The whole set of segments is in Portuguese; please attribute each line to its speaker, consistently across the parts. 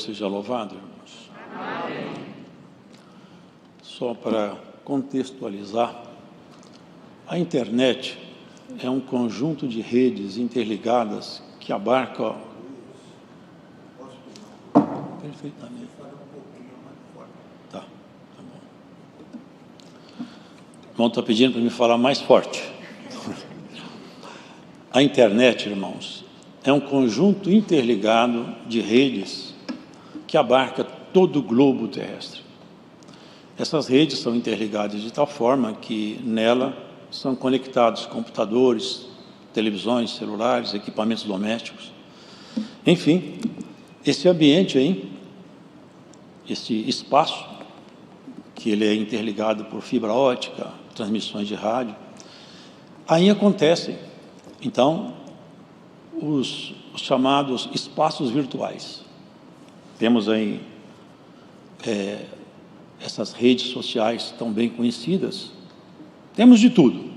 Speaker 1: seja louvado, irmãos. Amém. Só para contextualizar, a internet é um conjunto de redes interligadas que abarca... Perfeitamente. Tá bom. O irmão está pedindo para me falar mais forte. A internet, irmãos, é um conjunto interligado de redes que abarca todo o globo terrestre. Essas redes são interligadas de tal forma que nela são conectados computadores, televisões, celulares, equipamentos domésticos. Enfim, esse ambiente aí, esse espaço, que ele é interligado por fibra ótica, transmissões de rádio, aí acontecem, então, os chamados espaços virtuais. Temos aí essas redes sociais tão bem conhecidas. Temos de tudo.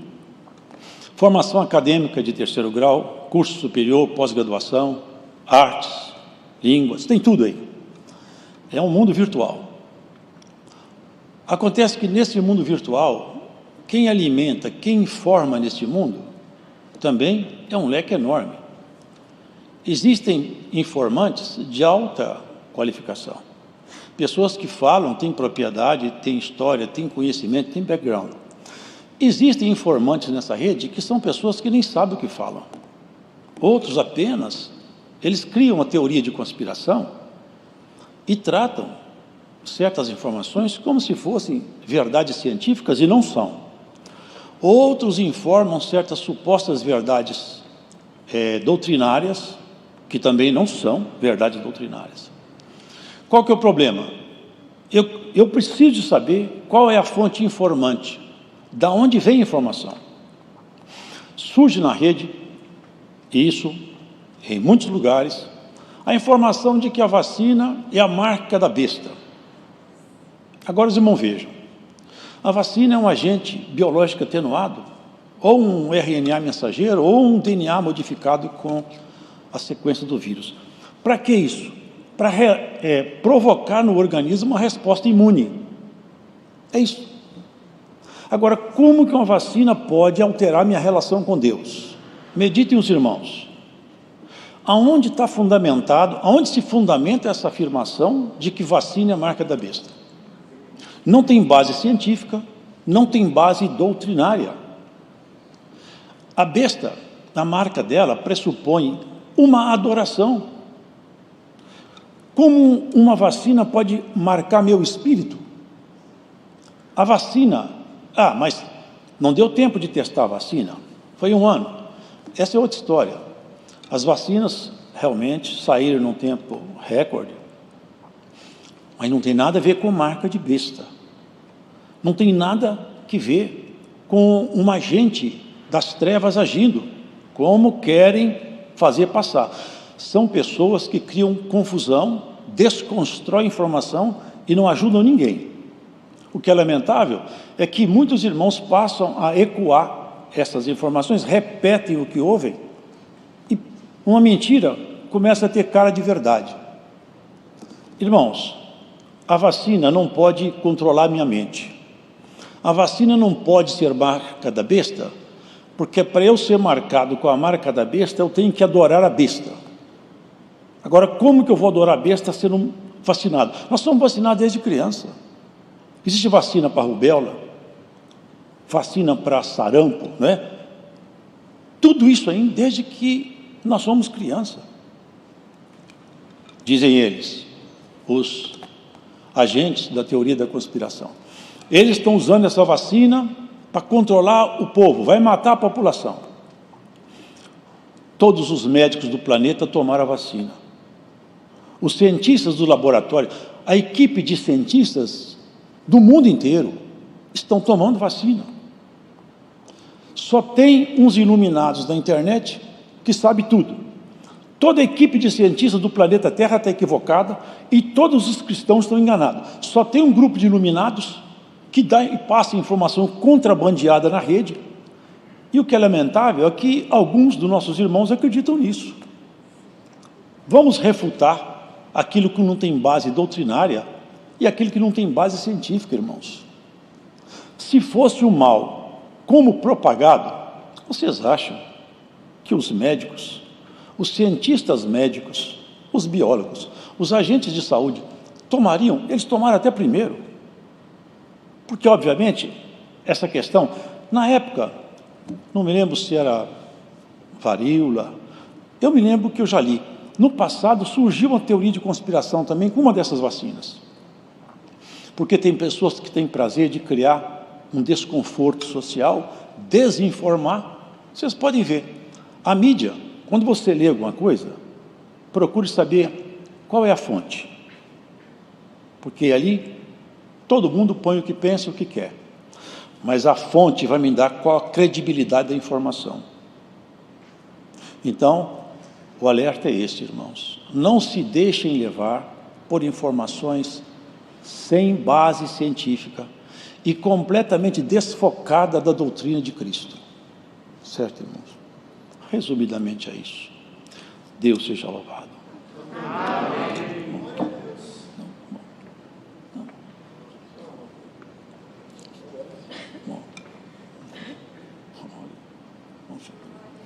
Speaker 1: Formação acadêmica de 3º grau, curso superior, pós-graduação, artes, línguas, tem tudo aí. É um mundo virtual. Acontece que nesse mundo virtual, quem alimenta, quem informa nesse mundo, também é um leque enorme. Existem informantes de alta qualificação. Pessoas que falam, têm propriedade, têm história, têm conhecimento, têm background. Existem informantes nessa rede que são pessoas que nem sabem o que falam. Outros apenas, eles criam uma teoria de conspiração e tratam certas informações como se fossem verdades científicas e não são. Outros informam certas supostas verdades doutrinárias, que também não são verdades doutrinárias. Qual que é o problema? Eu preciso de saber qual é a fonte informante, da onde vem a informação. Surge na rede, isso em muitos lugares, a informação de que a vacina é a marca da besta. Agora os irmãos vejam, a vacina é um agente biológico atenuado, ou um RNA mensageiro, ou um DNA modificado com a sequência do vírus. Para que isso? Para provocar no organismo uma resposta imune. É isso. Agora, como que uma vacina pode alterar minha relação com Deus? Meditem os irmãos. Aonde está fundamentado, aonde se fundamenta essa afirmação de que vacina é a marca da besta? Não tem base científica, não tem base doutrinária. A besta, a marca dela, pressupõe uma adoração. Como uma vacina pode marcar meu espírito? A vacina... mas não deu tempo de testar a vacina. Foi 1 ano. Essa é outra história. As vacinas realmente saíram num tempo recorde, mas não tem nada a ver com marca de besta. Não tem nada que ver com um agente das trevas agindo, como querem fazer passar. São pessoas que criam confusão, desconstroem informação e não ajudam ninguém. O que é lamentável é que muitos irmãos passam a ecoar essas informações, repetem o que ouvem, e uma mentira começa a ter cara de verdade. Irmãos, a vacina não pode controlar minha mente. A vacina não pode ser marca da besta, porque para eu ser marcado com a marca da besta, eu tenho que adorar a besta. Agora, como que eu vou adorar a besta sendo vacinado? Nós somos vacinados desde criança. Existe vacina para rubéola, vacina para sarampo, não é? Tudo isso aí desde que nós somos criança. Dizem eles, os agentes da teoria da conspiração. Eles estão usando essa vacina para controlar o povo, vai matar a população. Todos os médicos do planeta tomaram a vacina. Os cientistas do laboratório, a equipe de cientistas do mundo inteiro estão tomando vacina. Só tem uns iluminados da internet que sabem tudo. Toda a equipe de cientistas do planeta Terra está equivocada e todos os cristãos estão enganados. Só tem um grupo de iluminados que dá e passa informação contrabandeada na rede. E o que é lamentável é que alguns dos nossos irmãos acreditam nisso. Vamos refutar aquilo que não tem base doutrinária e aquilo que não tem base científica, irmãos. Se fosse o mal como propagado, vocês acham que os médicos, os cientistas médicos, os biólogos, os agentes de saúde tomariam? Eles tomaram até primeiro. Porque, obviamente, essa questão, na época, não me lembro se era varíola, eu me lembro que eu já li. No passado surgiu uma teoria de conspiração também com uma dessas vacinas. Porque tem pessoas que têm prazer de criar um desconforto social, desinformar. Vocês podem ver, a mídia, quando você lê alguma coisa, procure saber qual é a fonte. Porque ali todo mundo põe o que pensa e o que quer. Mas a fonte vai me dar qual a credibilidade da informação. Então, o alerta é este, irmãos. Não se deixem levar por informações sem base científica e completamente desfocada da doutrina de Cristo. Certo, irmãos? Resumidamente é isso. Deus seja louvado. Amém.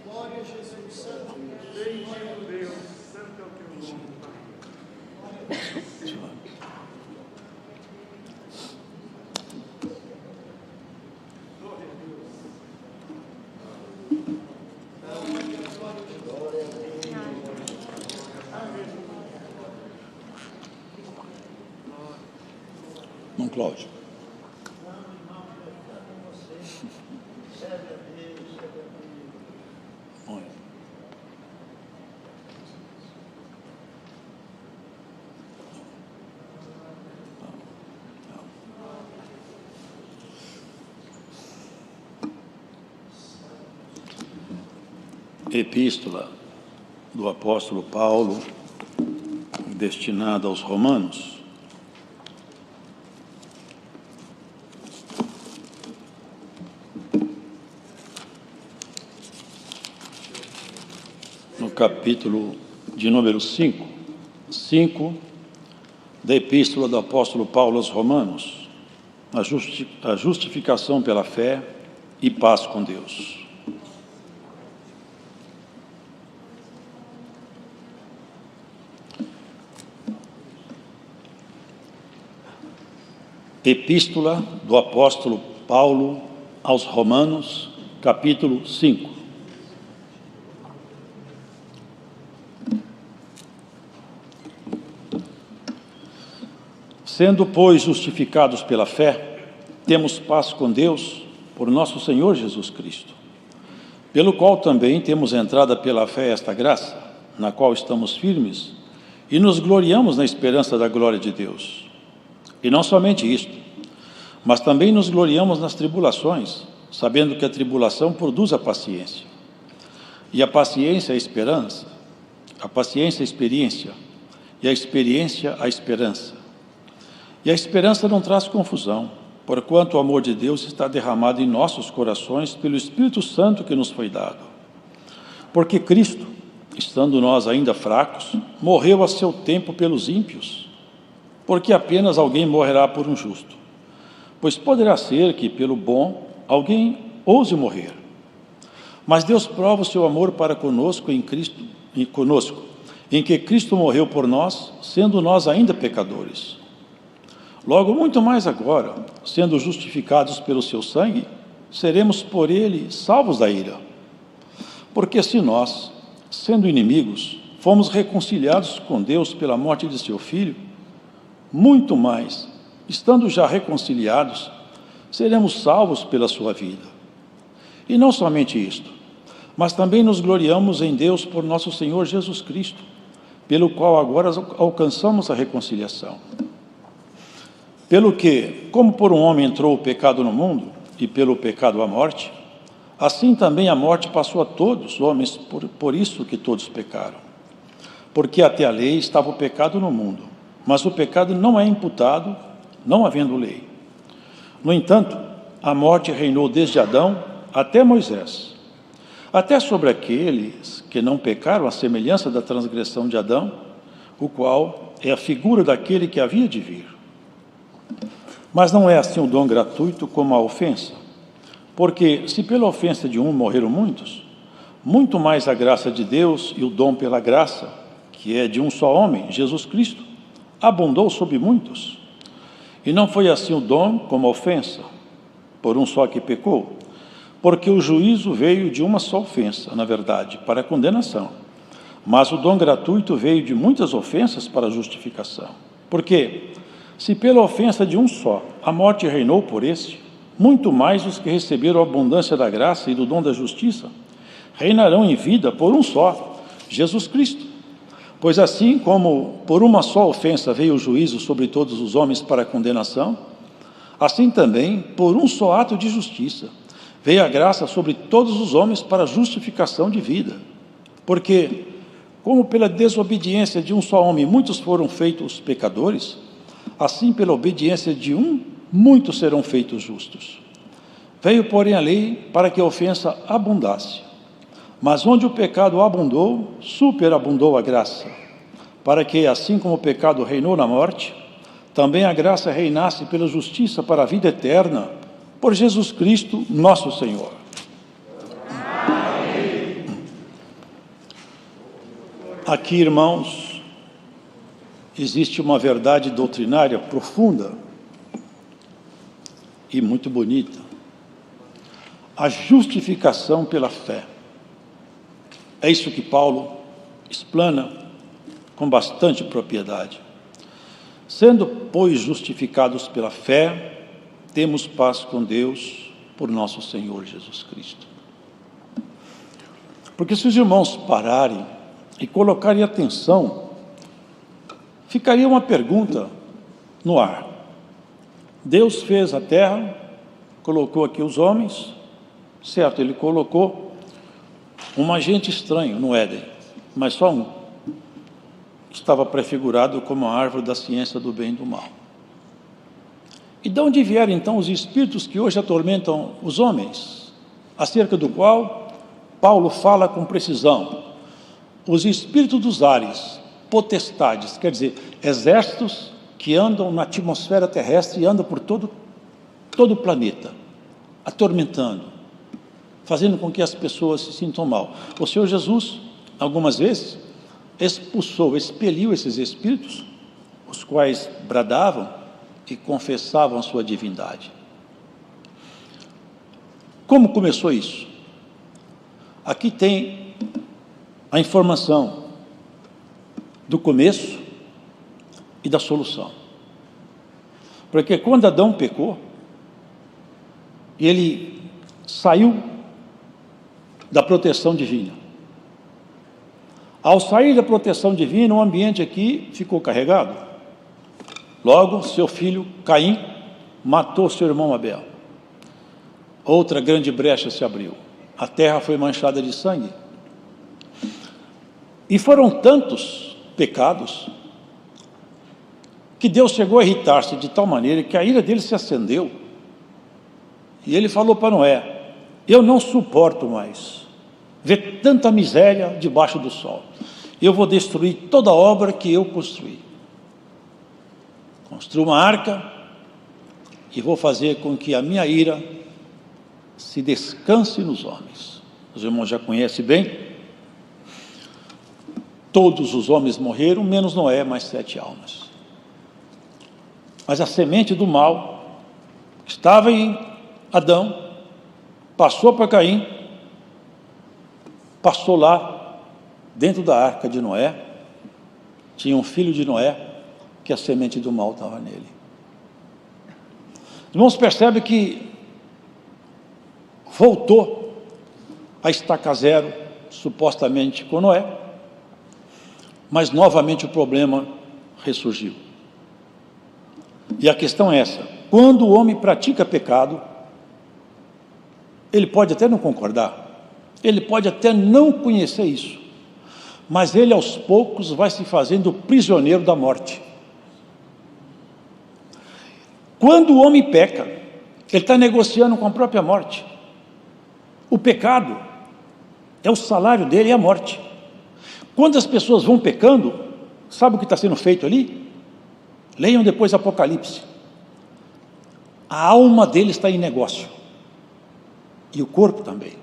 Speaker 2: Glória a Jesus, Santo Deus, Santo é o teu nome, Pai.
Speaker 1: Não, Cláudio. Epístola do apóstolo Paulo, destinada aos Romanos. No capítulo de número 5 da Epístola do apóstolo Paulo aos Romanos, a justificação pela fé e paz com Deus. Epístola do apóstolo Paulo aos Romanos, capítulo 5. Sendo, pois, justificados pela fé, temos paz com Deus por nosso Senhor Jesus Cristo, pelo qual também temos entrada pela fé esta graça, na qual estamos firmes e nos gloriamos na esperança da glória de Deus. E não somente isto, mas também nos gloriamos nas tribulações, sabendo que a tribulação produz a paciência. E a paciência a esperança, a paciência a experiência, e a experiência a esperança. E a esperança não traz confusão, porquanto o amor de Deus está derramado em nossos corações pelo Espírito Santo que nos foi dado. Porque Cristo, estando nós ainda fracos, morreu a seu tempo pelos ímpios, porque apenas alguém morrerá por um justo. Pois poderá ser que, pelo bom, alguém ouse morrer. Mas Deus prova o seu amor para conosco em que Cristo morreu por nós, sendo nós ainda pecadores. Logo, muito mais agora, sendo justificados pelo seu sangue, seremos por ele salvos da ira. Porque se nós, sendo inimigos, fomos reconciliados com Deus pela morte de seu Filho, muito mais, estando já reconciliados, seremos salvos pela sua vida. E não somente isto, mas também nos gloriamos em Deus por nosso Senhor Jesus Cristo, pelo qual agora alcançamos a reconciliação. Pelo que, como por um homem entrou o pecado no mundo, e pelo pecado a morte, assim também a morte passou a todos os homens, por isso que todos pecaram. Porque até a lei estava o pecado no mundo, mas o pecado não é imputado, não havendo lei. No entanto, a morte reinou desde Adão até Moisés, até sobre aqueles que não pecaram à semelhança da transgressão de Adão, o qual é a figura daquele que havia de vir. Mas não é assim o dom gratuito como a ofensa, porque se pela ofensa de um morreram muitos, muito mais a graça de Deus e o dom pela graça, que é de um só homem, Jesus Cristo, abundou sobre muitos. E não foi assim o dom como a ofensa, por um só que pecou, porque o juízo veio de uma só ofensa, na verdade, para a condenação. Mas o dom gratuito veio de muitas ofensas para a justificação. Porque, se pela ofensa de um só a morte reinou por este, muito mais os que receberam a abundância da graça e do dom da justiça reinarão em vida por um só, Jesus Cristo. Pois assim como por uma só ofensa veio o juízo sobre todos os homens para a condenação, assim também, por um só ato de justiça, veio a graça sobre todos os homens para a justificação de vida. Porque, como pela desobediência de um só homem muitos foram feitos pecadores, assim pela obediência de um, muitos serão feitos justos. Veio, porém, a lei para que a ofensa abundasse. Mas onde o pecado abundou, superabundou a graça, para que, assim como o pecado reinou na morte, também a graça reinasse pela justiça para a vida eterna, por Jesus Cristo, nosso Senhor. Amém. Aqui, irmãos, existe uma verdade doutrinária profunda e muito bonita. A justificação pela fé. É isso que Paulo explana com bastante propriedade. Sendo, pois, justificados pela fé, temos paz com Deus por nosso Senhor Jesus Cristo. Porque se os irmãos pararem e colocarem atenção, ficaria uma pergunta no ar. Deus fez a terra, colocou aqui os homens, certo, ele colocou um agente estranho no Éden, mas só um. Estava prefigurado como a árvore da ciência do bem e do mal. E de onde vieram então os espíritos que hoje atormentam os homens, acerca do qual Paulo fala com precisão? Os espíritos dos ares, potestades, quer dizer, exércitos que andam na atmosfera terrestre e andam por todo o planeta, atormentando, fazendo com que as pessoas se sintam mal. O Senhor Jesus, algumas vezes, expeliu esses espíritos, os quais bradavam e confessavam a sua divindade. Como começou isso? Aqui tem a informação do começo e da solução. Porque quando Adão pecou, ele saiu da proteção divina. Ao sair da proteção divina, o ambiente aqui ficou carregado. Logo, seu filho Caim matou seu irmão Abel. Outra grande brecha se abriu. A terra foi manchada de sangue. E foram tantos pecados que Deus chegou a irritar-se de tal maneira que a ira dele se acendeu. E ele falou para Noé: eu não suporto mais ver tanta miséria debaixo do sol. Eu vou destruir toda a obra que eu construí. Construo uma arca e vou fazer com que a minha ira se descanse nos homens. Os irmãos já conhecem bem. Todos os homens morreram, menos Noé, mais 7 almas. Mas a semente do mal estava em Adão, passou para Caim, passou lá dentro da arca de Noé, tinha um filho de Noé, que a semente do mal estava nele. Os irmãos percebem que voltou a estaca zero, supostamente com Noé, mas novamente o problema ressurgiu. E a questão é essa: quando o homem pratica pecado, ele pode até não concordar, ele pode até não conhecer isso, mas ele aos poucos vai se fazendo prisioneiro da morte. Quando o homem peca, ele está negociando com a própria morte. O pecado é o salário dele, é a morte. Quando as pessoas vão pecando, Sabe o que está sendo feito ali? Leiam depois Apocalipse. A alma dele está em negócio. E o corpo também.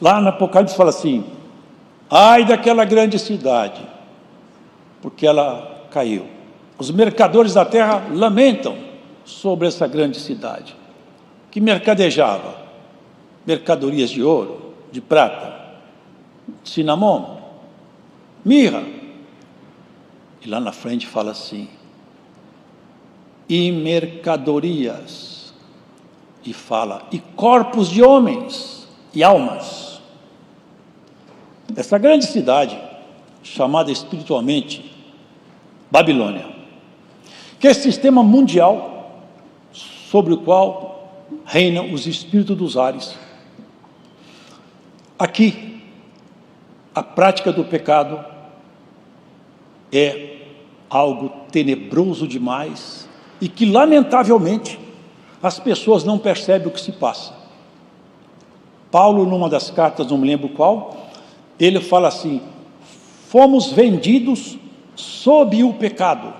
Speaker 1: Lá no Apocalipse fala assim: ai daquela grande cidade, porque ela caiu. Os mercadores da terra lamentam sobre essa grande cidade, que mercadejava mercadorias de ouro, de prata, cinnamon, mirra. E lá na frente fala assim: e mercadorias, e fala, e corpos de homens, e almas. Essa grande cidade, chamada espiritualmente Babilônia, que é esse sistema mundial sobre o qual reinam os espíritos dos ares. Aqui, a prática do pecado é algo tenebroso demais e que, lamentavelmente, as pessoas não percebem o que se passa. Paulo, numa das cartas, não me lembro qual, ele fala assim: fomos vendidos sob o pecado.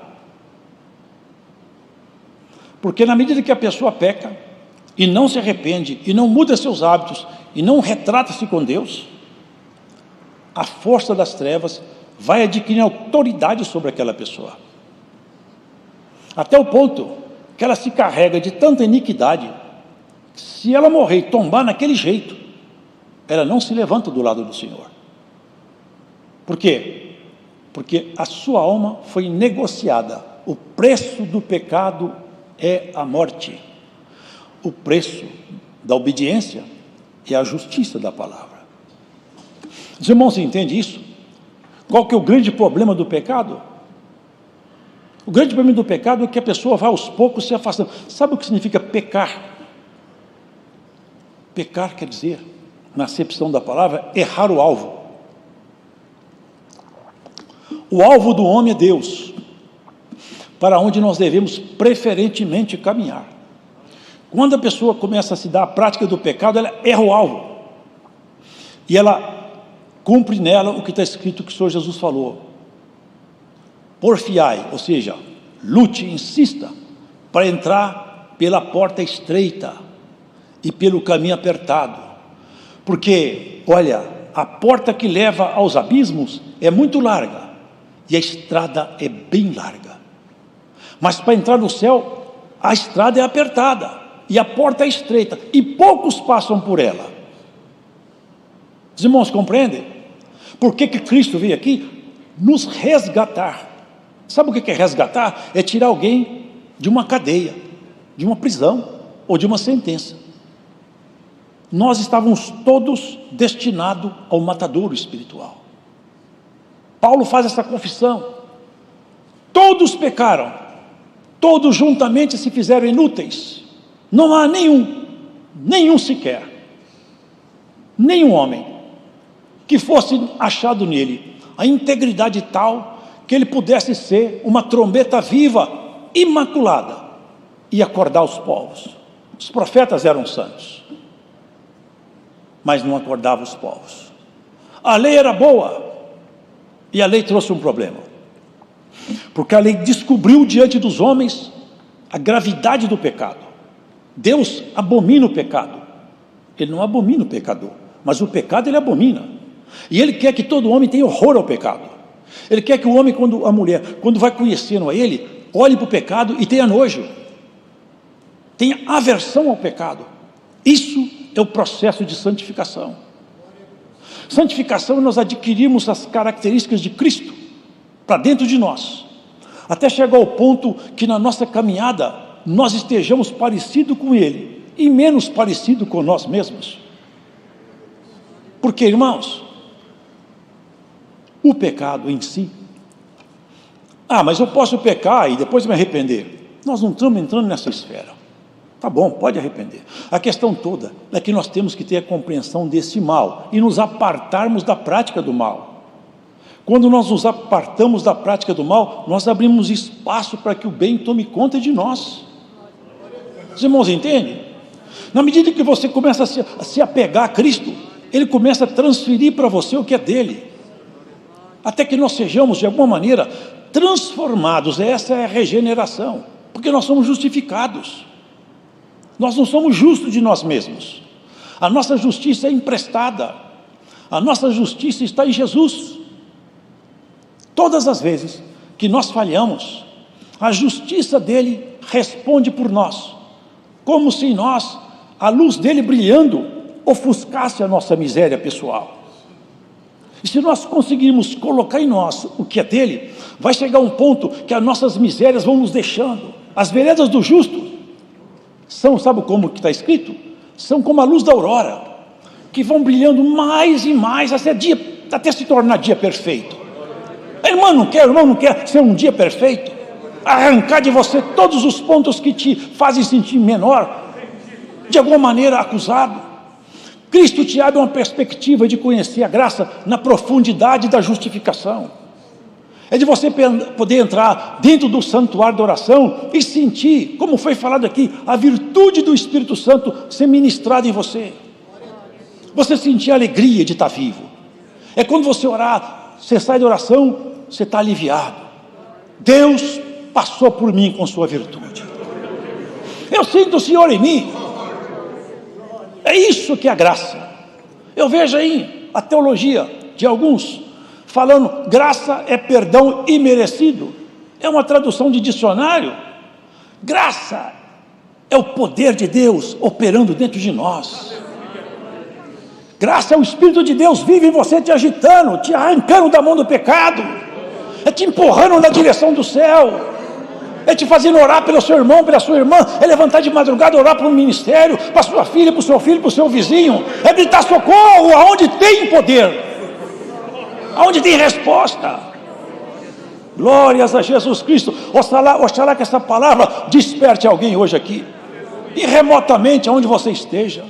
Speaker 1: Porque na medida que a pessoa peca e não se arrepende e não muda seus hábitos e não retrata-se com Deus, a força das trevas vai adquirir autoridade sobre aquela pessoa, até o ponto que ela se carrega de tanta iniquidade, que se ela morrer e tombar naquele jeito, ela não se levanta do lado do Senhor. Por quê? Porque a sua alma foi negociada. O preço do pecado é a morte. O preço da obediência é a justiça da palavra. Os irmãos entendem isso? Qual que é o grande problema do pecado? O grande problema do pecado é que a pessoa vai aos poucos se afastando. Sabe o que significa pecar? Pecar quer dizer, na acepção da palavra, errar o alvo. O alvo do homem é Deus, para onde nós devemos preferentemente caminhar. Quando a pessoa começa a se dar a prática do pecado, ela erra o alvo. E ela cumpre nela o que está escrito que o Senhor Jesus falou: porfiai, ou seja, lute, insista, para entrar pela porta estreita e pelo caminho apertado. Porque, olha, a porta que leva aos abismos é muito larga e a estrada é bem larga. Mas para entrar no céu, a estrada é apertada e a porta é estreita e poucos passam por ela. Os irmãos compreendem? Por que Cristo veio aqui? Nos resgatar. Sabe o que é resgatar? É tirar alguém de uma cadeia, de uma prisão ou de uma sentença. Nós estávamos todos destinados ao matadouro espiritual. Paulo faz essa confissão: todos pecaram, todos juntamente se fizeram inúteis, não há nenhum sequer, nenhum homem que fosse achado nele a integridade tal que ele pudesse ser uma trombeta viva, imaculada, e acordar os povos. Os profetas eram santos, mas não acordavam os povos. A lei era boa, e a lei trouxe um problema, porque a lei descobriu diante dos homens a gravidade do pecado. Deus abomina o pecado, Ele não abomina o pecador, mas o pecado Ele abomina, e Ele quer que todo homem tenha horror ao pecado. Ele quer que o homem, a mulher, quando vai conhecendo a Ele, olhe para o pecado e tenha nojo, tenha aversão ao pecado. Isso é o processo de santificação. Santificação é nós adquirirmos as características de Cristo para dentro de nós, até chegar ao ponto que na nossa caminhada nós estejamos parecidos com Ele e menos parecidos com nós mesmos. Porque, irmãos, o pecado em si, mas eu posso pecar e depois me arrepender. Nós não estamos entrando nessa esfera. Tá bom, pode arrepender. A questão toda é que nós temos que ter a compreensão desse mal e nos apartarmos da prática do mal. Quando nós nos apartamos da prática do mal, nós abrimos espaço para que o bem tome conta de nós. Os irmãos entendem? Na medida que você começa a se apegar a Cristo, Ele começa a transferir para você o que é dele. até que nós sejamos, de alguma maneira, transformados. Essa é a regeneração, porque nós somos justificados. Nós não somos justos de nós mesmos. A nossa justiça é emprestada. A nossa justiça está em Jesus. Todas as vezes que nós falhamos, a justiça dele responde por nós, como se nós, a luz dele brilhando, ofuscasse a nossa miséria pessoal. E se nós conseguirmos colocar em nós o que é dele, vai chegar um ponto que as nossas misérias vão nos deixando. As veredas do justo são, sabe como que está escrito? São como a luz da aurora, que vão brilhando mais e mais até se tornar dia perfeito. A irmã não quer, o irmão não quer ser um dia perfeito, arrancar de você todos os pontos que te fazem sentir menor, de alguma maneira acusado. Cristo te abre uma perspectiva de conhecer a graça na profundidade da justificação. É de você poder entrar dentro do santuário da oração e sentir, como foi falado aqui, a virtude do Espírito Santo ser ministrada em você. Você sentir a alegria de estar vivo. É quando você orar, você sai da oração, você está aliviado. Deus passou por mim com sua virtude. Eu sinto o Senhor em mim. É isso que é a graça. Eu vejo aí a teologia de alguns falando, graça é perdão imerecido. É uma tradução de dicionário. Graça é o poder de Deus operando dentro de nós. Graça é o Espírito de Deus vive em você, te agitando, te arrancando da mão do pecado, é te empurrando na direção do céu, é te fazendo orar pelo seu irmão, pela sua irmã, é levantar de madrugada, orar para o ministério, para a sua filha, para o seu filho, para o seu vizinho, é gritar socorro aonde tem poder, aonde tem resposta. Glórias a Jesus Cristo. Oxalá que essa palavra desperte alguém hoje aqui, e remotamente aonde você esteja.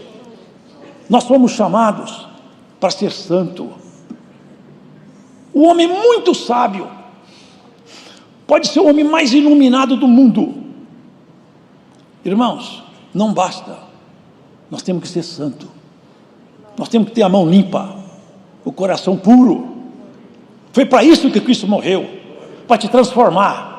Speaker 1: Nós somos chamados para ser santo. O homem muito sábio pode ser o homem mais iluminado do mundo. Irmãos, não basta. Nós temos que ser santo. Nós temos que ter a mão limpa, o coração puro. Foi para isso que Cristo morreu, para te transformar.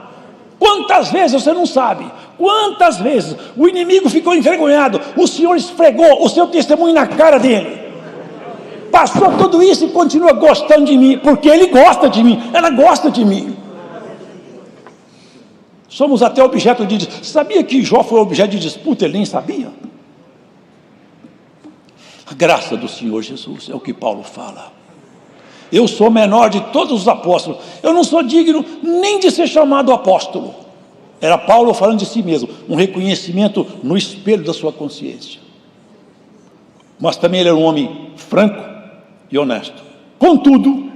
Speaker 1: Quantas vezes você não sabe? Quantas vezes o inimigo ficou envergonhado, o Senhor esfregou o seu testemunho na cara dele, passou tudo isso e continua gostando de mim, porque ele gosta de mim, ela gosta de mim. Somos até objeto de disputa. Sabia que Jó foi objeto de disputa? Ele nem sabia. A graça do Senhor Jesus, é o que Paulo fala. Eu sou menor de todos os apóstolos, eu não sou digno nem de ser chamado apóstolo. Era Paulo falando de si mesmo, um reconhecimento no espelho da sua consciência. Mas também ele era um homem franco e honesto. Contudo,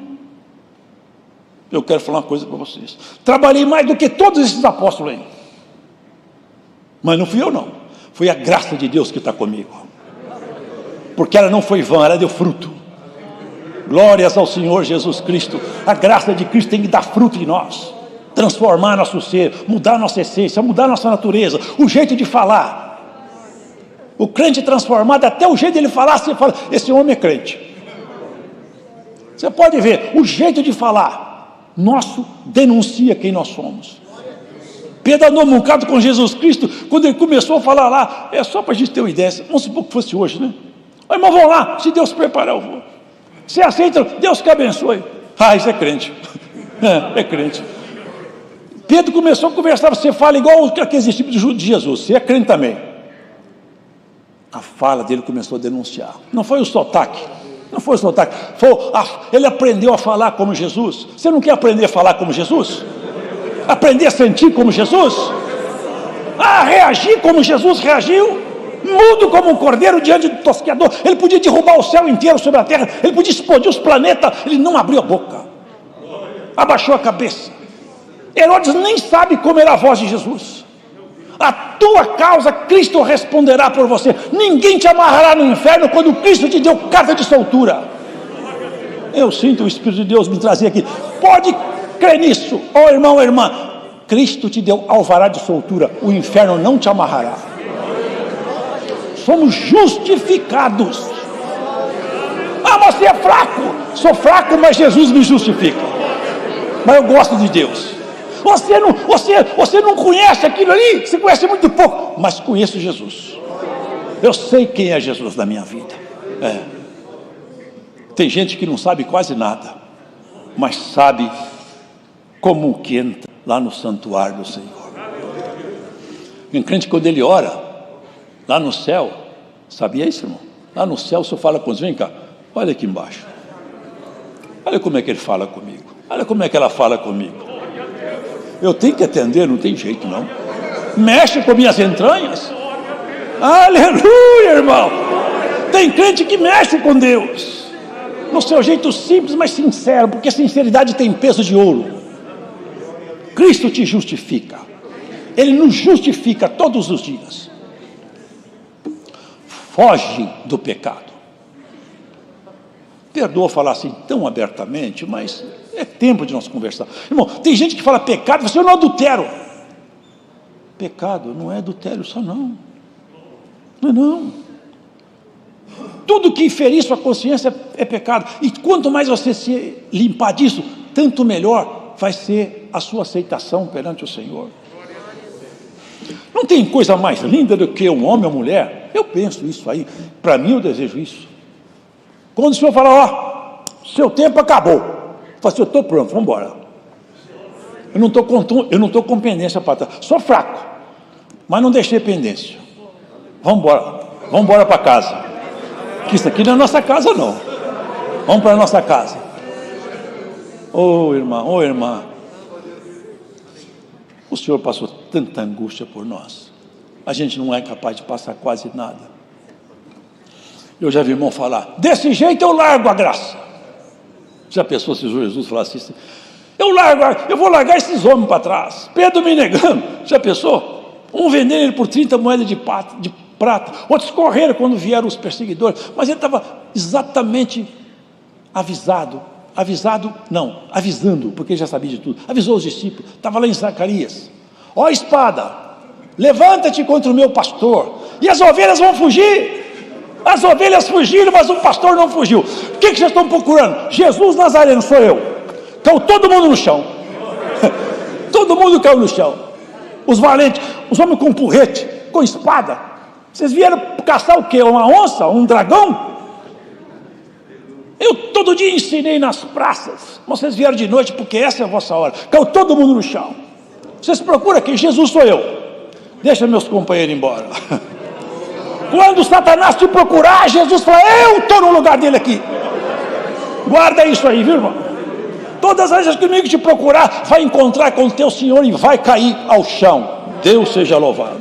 Speaker 1: eu quero falar uma coisa para vocês. Trabalhei mais do que todos esses apóstolos aí. Mas não fui eu não, foi a graça de Deus que está comigo. Porque ela não foi vã, ela deu fruto. Glórias ao Senhor Jesus Cristo. A graça de Cristo tem que dar fruto em nós, transformar nosso ser, mudar nossa essência, mudar nossa natureza, o jeito de falar. O crente transformado, até o jeito de ele falar, você fala, esse homem é crente. Você pode ver, o jeito de falar nosso denuncia quem nós somos. Pedro andou um bocado com Jesus Cristo, quando ele começou a falar lá, é só para a gente ter uma ideia, vamos supor que fosse hoje, né? Irmão, vamos lá, se Deus preparar, eu vou. Você aceita, Deus que abençoe. Isso é crente. É crente. Pedro começou a conversar, você fala igual aqueles discípulos de Jesus, você é crente também. A fala dele começou a denunciar. Não foi o sotaque, não foi o sotaque, ele aprendeu a falar como Jesus. Você não quer aprender a falar como Jesus? Aprender a sentir como Jesus? A reagir como Jesus reagiu? Mudo como um cordeiro diante do tosqueador. Ele podia derrubar o céu inteiro sobre a terra, ele podia explodir os planetas, ele não abriu a boca, abaixou a cabeça. Herodes nem sabe como era a voz de Jesus. A tua causa Cristo responderá por você. Ninguém te amarrará no inferno quando Cristo te deu carta de soltura. Eu sinto o Espírito de Deus me trazer aqui. Pode crer nisso, ó irmão, irmã. Cristo te deu alvará de soltura, o inferno não te amarrará. Somos justificados. Você é fraco. Sou fraco, mas Jesus me justifica. mas eu gosto de Deus. Você não conhece aquilo ali, você conhece muito pouco, mas conheço Jesus. Eu sei quem é Jesus na minha vida. Tem gente que não sabe quase nada, mas sabe como que entra lá no santuário do Senhor. Um crente, quando ele ora, lá no céu, sabia isso, irmão? Lá no céu o Senhor fala com os, vem cá, olha aqui embaixo. Olha como é que ele fala comigo. Olha como é que ela fala comigo. Eu tenho que atender, não tem jeito não. Mexe com minhas entranhas. Aleluia, irmão. Tem crente que mexe com Deus, no seu jeito simples, mas sincero, porque sinceridade tem peso de ouro. Cristo te justifica. Ele nos justifica todos os dias. Foge do pecado. Perdoa falar assim tão abertamente, mas é tempo de nós conversar. Irmão, tem gente que fala pecado, você não adultero. Pecado não é adultério só não. Não. Tudo que ferir sua consciência é pecado. E quanto mais você se limpar disso, tanto melhor vai ser a sua aceitação perante o Senhor. Não tem coisa mais linda do que um homem ou mulher. Eu penso isso aí. Para mim eu desejo isso. Quando o Senhor fala, seu tempo acabou. Eu falo assim, eu estou pronto, vamos embora. Eu não estou com pendência para trás. Sou fraco, mas não deixei pendência. Vamos embora para casa. Que isso aqui não é nossa casa não. Vamos para a nossa casa. Ô irmã, o Senhor passou tanta angústia por nós. A gente não é capaz de passar quase nada. Eu já vi irmão falar, desse jeito eu largo a graça. Já pensou se Jesus falasse assim, eu vou largar esses homens para trás. Pedro me negando, já pensou? Um vendendo ele por 30 moedas de prata, outros correram quando vieram os perseguidores, mas ele estava exatamente avisando, porque ele já sabia de tudo, avisou os discípulos, estava lá em Zacarias, ó espada, levanta-te contra o meu pastor, e as ovelhas vão fugir. As ovelhas fugiram, mas o pastor não fugiu. O que vocês estão procurando? Jesus Nazareno, sou eu. Caiu todo mundo no chão. Todo mundo caiu no chão. Os valentes, os homens com porrete, com espada. Vocês vieram caçar o quê? Uma onça? Um dragão? Eu todo dia ensinei nas praças. Vocês vieram de noite porque essa é a vossa hora. Caiu todo mundo no chão. Vocês procuram quem? Jesus sou eu. Deixa meus companheiros embora. Quando Satanás te procurar, Jesus fala, eu estou no lugar dele aqui. Guarda isso aí, viu, irmão? Todas as vezes que o inimigo te procurar, vai encontrar com o teu Senhor e vai cair ao chão. Deus seja louvado.